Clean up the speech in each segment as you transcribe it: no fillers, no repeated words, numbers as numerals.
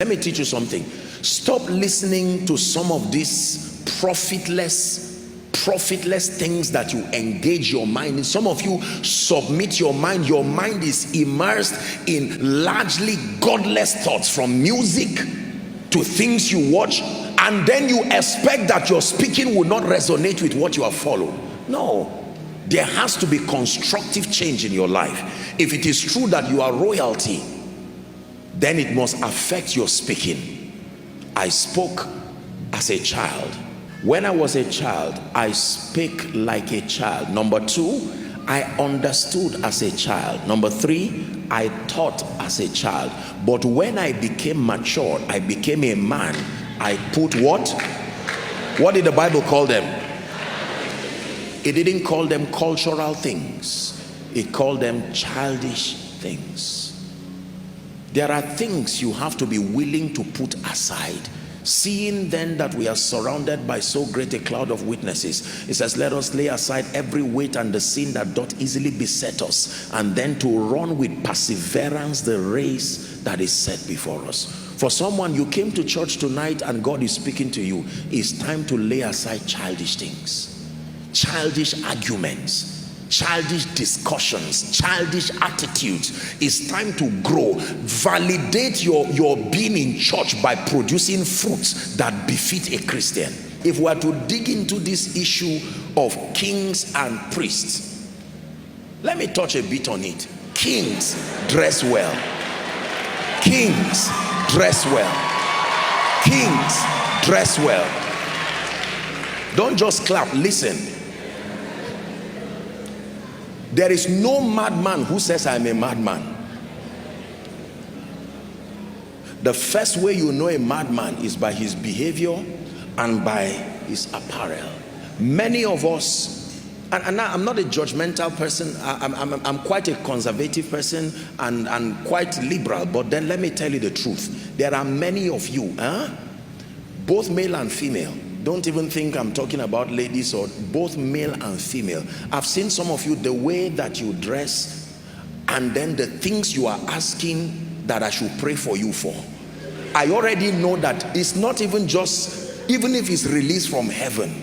Let me teach you something. Stop listening to some of these profitless things that you engage your mind in. Some of you submit your mind. Your mind is immersed in largely godless thoughts, from music to things you watch, and then you expect that your speaking will not resonate with what you have followed. No, there has to be constructive change in your life. If it is true that you are royalty, then it must affect your speaking. I spoke as a child. When I was a child, I spake like a child. Number two, I understood as a child. Number three, I taught as a child. But when I became mature, I became a man, I put what? What did the Bible call them? It didn't call them cultural things. It called them childish things. There are things you have to be willing to put aside. Seeing then that we are surrounded by so great a cloud of witnesses, it says, let us lay aside every weight and the sin that doth easily beset us, and then to run with perseverance the race that is set before us. For someone, you came to church tonight and God is speaking to you. It's time to lay aside childish things, childish arguments, childish discussions, childish attitudes. It's time to grow. Validate your being in church by producing fruits that befit a Christian. If we are to dig into this issue of kings and priests, let me touch a bit on it. Kings dress well. Kings dress well. Kings dress well. Don't just clap, listen. There is no madman who says, I'm a madman. The first way you know a madman is by his behavior and by his apparel. Many of us, and I'm not a judgmental person, I'm quite a conservative person and quite liberal, but then let me tell you the truth. There are many of you, both male and female. Don't even think I'm talking about ladies, or both male and female. I've seen some of you, the way that you dress, and then the things you are asking that I should pray for you for. I already know that it's not even just, even if it's released from heaven,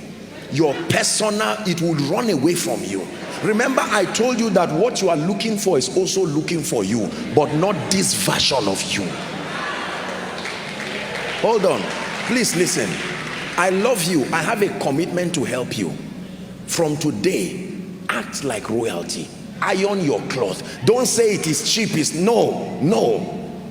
your persona, it will run away from you. Remember, I told you that what you are looking for is also looking for you, but not this version of you. Hold on, please listen. I love you. I have a commitment to help you. From today, act like royalty. Iron your cloth. Don't say it is cheap. No.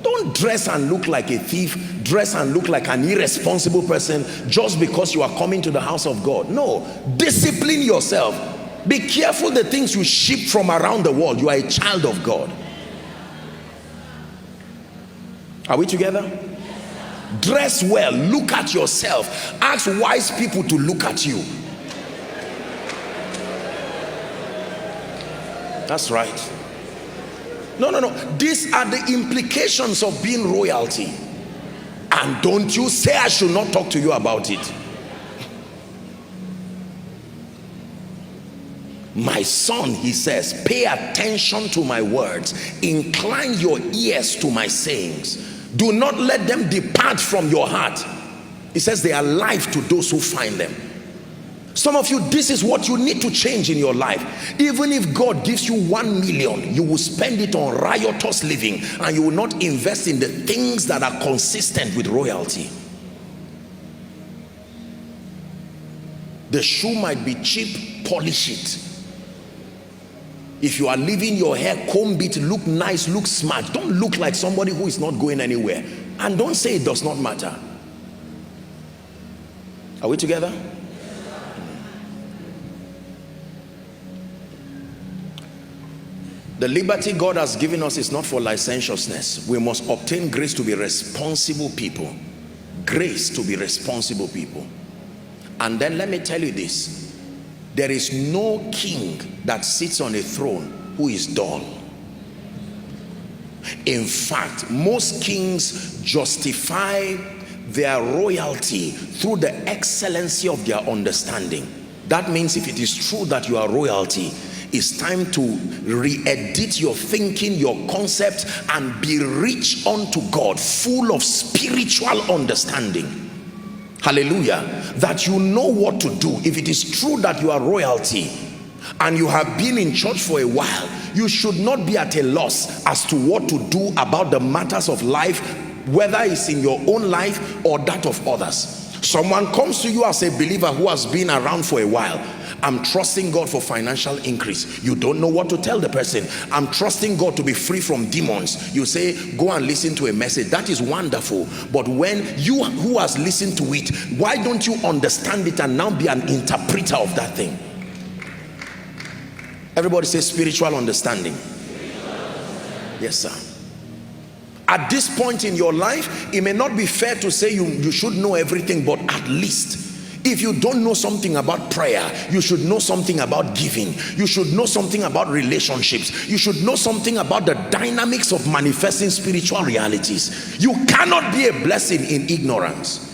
Don't dress and look like a thief. Dress and look like an irresponsible person just because you are coming to the house of God. No. Discipline yourself. Be careful the things you ship from around the world. You are a child of God. Are we together? Dress well. Look at yourself. Ask wise people to look at you. That's right. No. These are the implications of being royalty. And don't you say I should not talk to you about it. My son, he says, pay attention to my words. Incline your ears to my sayings. Do not let them depart from your heart. He says they are life to those who find them. Some of you, this is what you need to change in your life. Even if God gives you 1 million, you will spend it on riotous living, and you will not invest in the things that are consistent with royalty. The shoe might be cheap, polish it. If you are leaving your hair, comb it, look nice, look smart. Don't look like somebody who is not going anywhere. And don't say it does not matter. Are we together? The liberty God has given us is not for licentiousness. We must obtain grace to be responsible people. Grace to be responsible people. And then let me tell you this. There is no king that sits on a throne who is dull. In fact, most kings justify their royalty through the excellency of their understanding. That means if it is true that you are royalty, It's time to re-edit your thinking, your concept, and be rich unto God, full of spiritual understanding. Hallelujah. That you know what to do. If it is true that you are royalty and you have been in church for a while, you should not be at a loss as to what to do about the matters of life, whether it's in your own life or that of others. Someone comes to you as a believer who has been around for a while. I'm trusting God for financial increase. You don't know what to tell the person. I'm trusting God to be free from demons. You say, go and listen to a message. That is wonderful. But when you who has listened to it, why don't you understand it and now be an interpreter of that thing? Everybody say spiritual understanding. Yes, sir. At this point in your life, it may not be fair to say you should know everything, but at least if you don't know something about prayer, you should know something about giving. You should know something about relationships. You should know something about the dynamics of manifesting spiritual realities. You cannot be a blessing in ignorance.